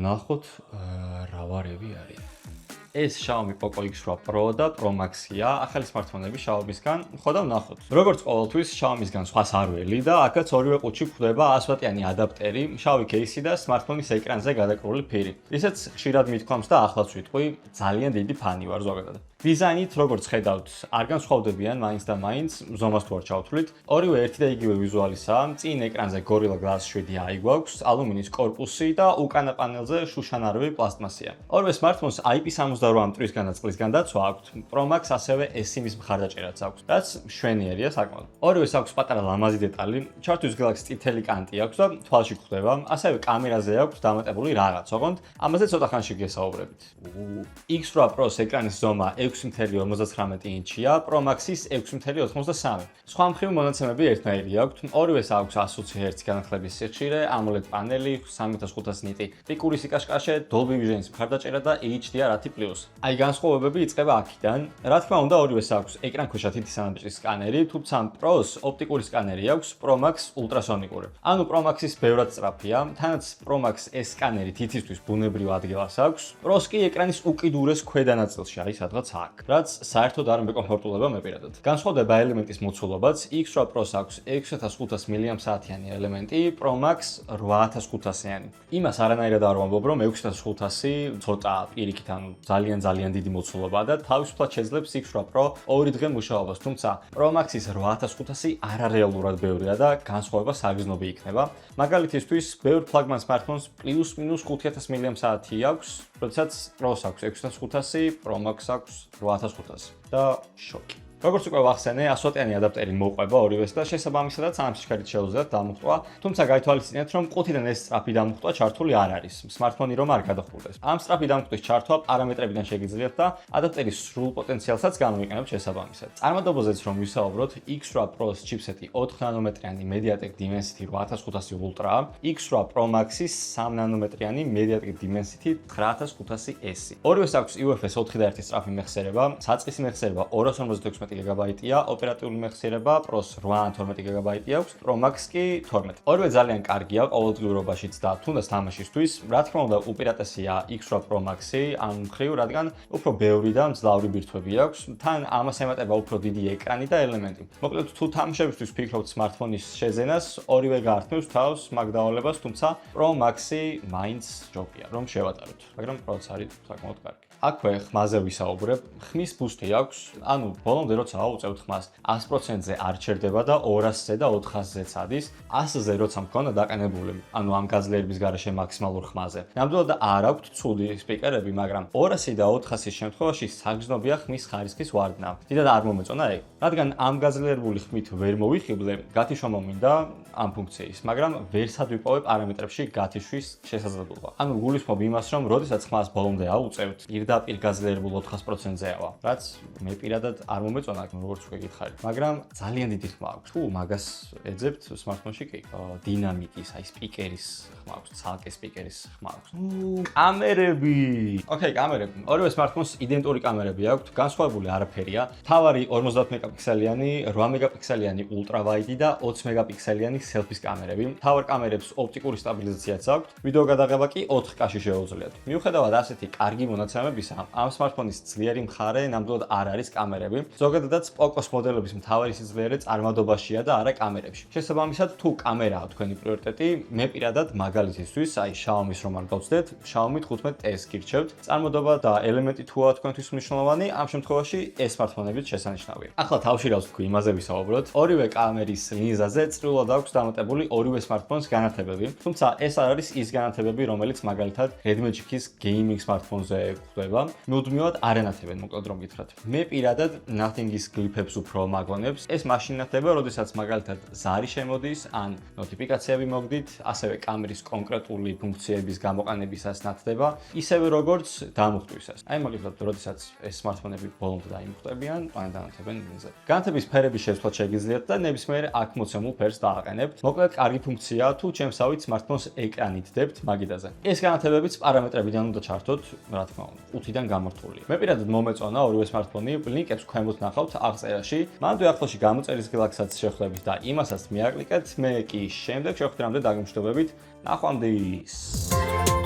ნახოთ რა ვარები არის. ეს Xiaomi Poco X8 Pro და Pro Max-ია, ახალი smartphone-ები Xiaomi-სგან. ხო და ვნახოთ. როგორც ყოველთვის Xiaomi-სგან სხვას არ ველი და აქაც ორივე ყუთში გვხვდება 100 ვატიანი ადაპტერი, მშავი кейსი და smartphone-ის ეკრანზე გადაკრული ფირი. ისეც ხშირად მithქვამს და ახლაც ვიტყვი, ძალიან დიდი ფანი ვარ ზოგადად. დიზაინით, როგორც ხედავთ, არ განსხვავდებიან მაინც და მაინც, ზომას თუ არ ჩავთვლით. ორივე ერთი და იგივე ვიზუალისაა. წინ ეკრანზე Gorilla Glass 7i გვაქვს, ალუმინის კორპუსი და უკანა პანელზე შუშანარევი პლასტმასია. ორივე smartphones IP68 მტრის განაწყლისგან დაცვა აქვთ. Pro Max ასევე eSIM-ის მხარდაჭერაც აქვს, რაც მშვენიერია საკმაოდ. ორივეს აქვს პატარა ლამაზი დეტალი, ჩართვის Galaxy წითელი კანტი აქვს და თვალში გვხვდება, ასევე კამერაზე აქვს დამატებული რაღაც, ოღონდ ამაზე ცოტა ხანში გესაუბრებით. X8 Pro-ს ეკრანის ზომა 6.59 ინჩია, Pro Max-ის 6.83. სხვა მხრივ მონაცემები ერთნაირი აქვთ. ორივეს აქვს 120 Hz განახლების სიხშირე, AMOLED პანელი, 3500 ნიტი პიკური სიკაშკაშე, Dolby Vision-ის მხარდაჭერა და HDR10+. აი განსხვავებები იწყება აქედან. რა თქმა უნდა, ორივეს აქვს ეკრანქვეშა თითის ანაბეჭდის სკანერი, თუმცა Pro-ს ოპტიკური სკანერი აქვს, Pro Max ულტრასონიკური. ანუ Pro Max-ის ბევრად სწრაფია, თანაც Pro Max ეს სკანერი თითისთვის ბუნებრივ ადგილას აქვს. Pro-ს კი ეკრანის უკიდურეს ქვედა ნაწილში არის სადღაც აქ, რაც საერთოდ არ მეკომფორტულება მეპირადად. განსხვავდება ელემენტის მოცულობაც, X8 Pro-ს აქვს 6500 mAh-იანი ელემენტი, Pro Max 8500-იანი. იმას არანაირად არ ვამბობ, რომ 6500 ცოტა პირიქით, ანუ ძალიან დიდი მოცულობაა და თავისუფლად შეძლებს X8 Pro 2 დღე მუშაობას, თუმცა Pro Max-ის 8500 არარეალურად ბევრია და განსხვავება საგრძნობი იქნება. მაგალითისთვის, ბევრ ფლაგმან smartphones პლუს-მინუს 5000 mAh აქვს, როდესაც Pro-ს აქვს 6500, Pro Max აქვს 8500 და შოკი. როგორც უკვე ვახსენე, 100 ვატიანი ადაპტერი მოყვება ორივეს და შესაბამისადაც ამ სიჩქარით შეუძლიათ დამუხტვა, თუმცა გაითვალისწინეთ, რომ ყუთიდან ეს სწრაფი დამუხტვა ჩართული არ არის. Smartphone-ი რომ არ გადახურდეს. ამ სწრაფი დამუხტვის ჩართვა პარამეტრებიდან შეგიძლიათ და ადაპტერის სრულ პოტენციალსაც გამოიყენებთ შესაბამისად. წარმატებაზეც რომ ვისაუბროთ, X8 Pro-ს ჩიპსეტი 4 ნანომეტრიანი MediaTek Dimensity 8500 Ultra, X8 Pro Max-ის 3 ნანომეტრიანი MediaTek Dimensity 9500S. ორივეს აქვს UFS 4.1 სწრაფი მეხსიერება, საწყისი მეხსიერება 256 GB-ია, ოპერატიული მეხსიერება Pro-ს 812 GB აქვს, Pro Max კი 12. ორივე ძალიან კარგია ყოველდღიურობაშიც და თუნდაც თამაშისთვის. რა თქმა უნდა, უპირატესია X8 Pro Max-ი, ამ მხრივ, რადგან უფრო ბევრი და მძლავრი ბირთვები აქვს, თან ამას ემატება უფრო დიდი ეკრანი და ელემენტი. მოკლედ, თუ თამაშებისთვის ფიქრობთ smartphone-ის შეძენას, ორივე გაართმევს თავს მაგ დავალებას, თუმცა Pro Max-ი მაინც ჯობია, რომ შევატაროთ, მაგრამ Pro-ც არის საკმაოდ კარგი. აქვე ხმაზე ვისაუბრებ, ხმის ბუსტი აქვს, ანუ ბოლომდე როცა აუწევთ ხმას 100%-ზე არ ჩერდება და 200-ზე და 400-ზეც ადის, 100-ზე როცა მქონდა დაყენებული, ანუ ამ გაძლიერების გარეშე მაქსიმალურ ხმაზე. ნამდვილად არ აქვთ ცუდი სპიკერები, მაგრამ 200 და 400-ის შემთხვევაში საგრძნობია ხმის ხარისხის ვარდნა. დიდად არ მომეწონა ეგ, რადგან ამ გაძლიერებული ხმით ვერ მოვიხიბლე, გათიშვა მომინდა ამ ფუნქციის, მაგრამ ვერსად ვიპოვე პარამეტრებში გათიშვის შესაძლებლობა. ანუ გულისხმობ იმას, რომ როდესაც ხმას ბოლომდე აუწევთ, პირდაპირ გაძლიერებულ 400%-ზეა, რაც მე პირადად არ მომეწონა, როგორც გეკითხარით, მაგრამ ძალიან დიდი ხმა აქვს. თუ მაგას ეძებთ smartphone-ში კი, დინამიკის, აი სპიკერის ხმა აქვს, ცალკე სპიკერის ხმა აქვს. კამერები. ოკეი, კამერები. ორივე smartphone-ს იდენტური კამერები აქვთ, განსხვავებული არაფერია. თავარი 50 მეგაპიქსელიანი, 8 მეგაპიქსელიანი ultra wide და 20 მეგაპიქსელიანი selfie კამერები. თავარ კამერებს ოპტიკური სტაბილიზაციაც აქვთ, ვიდეო გადაღება კი 4K-ში შეუძლიათ. მიუხედავად ასეთი კარგი მონაცემებისა, ამ smartphone-ის ძლიერი მხარე ნამდვილად არ არის კამერები. ზოგადადაც Poco-s მოდელების მთავარი სიძლიერე წარმადობაშია და არა კამერებში. შესაბამისად, თუ კამერაა თქვენი პრიორიტეტი, მე პირადად მაგალითისთვის, აი Xiaomi-ს რომ არ გავცდეთ, Xiaomi 15T-ს გირჩევთ. წარმოდობა და ელემენტი თუა თქვენთვის მნიშვნელოვანი, ამ შემთხვევაში ეს smartphone-ებიც შესანიშნავია. ახლა თავშირავს თქვი იმაზე ვისაუბროთ. ორივე კამერის ლინზაზე წრულად აქვს დამატებული ორივე smartphone-ს განათებები, თუმცა ეს არ არის ის განათებები, რომელიც მაგალითად Redmi G-ის gaming smartphone-ზე გვხვდება. მუდმივად არ ენათებენ, მოკლედ რომ გითხრათ. მე პირადად Nothing-ის გლიფებს უფრო მაგვანებს. ეს მაშინ ნათდება, როდესაც მაგალითად ზარი შემოდის, ან ნოტიფიკაციები მოგდით, ასევე კამერის კონკრეტული ფუნქციების გამოყენებისას ნათდება, ისევე როგორც დამუხტვისას. აი მაგალითად, როდესაც ეს smartphone-ები ბოლომდე დაიმუხტებიან, ან განათებენ ლინზებს. განათების ფერების შეცვლაც შეგიძლიათ და ნებისმიერ აქ მოცემულ ფერს დააყენებთ. მოკლედ, კარგი ფუნქციაა, თუ ჩემსავით smartphone-ს ეკრანით დებთ მაგიდაზე. ეს განათებებიც პარამეტრებიდან უნდა ჩართოთ, რა თქმა უნდა, ყუთიდან გამორთული. მე პირადად მომეწონა ორივე smartphone-ი, ლინკებს ქვემოთ ნახავთ აღწერაში. მანდ ახალში გამოწერის გილაქსაც შეხვდებით და იმასაც მიაკლიკეთ. მე კი შემდეგ შეხვდრამდე დაგემშვიდობებით. ნახვამდის.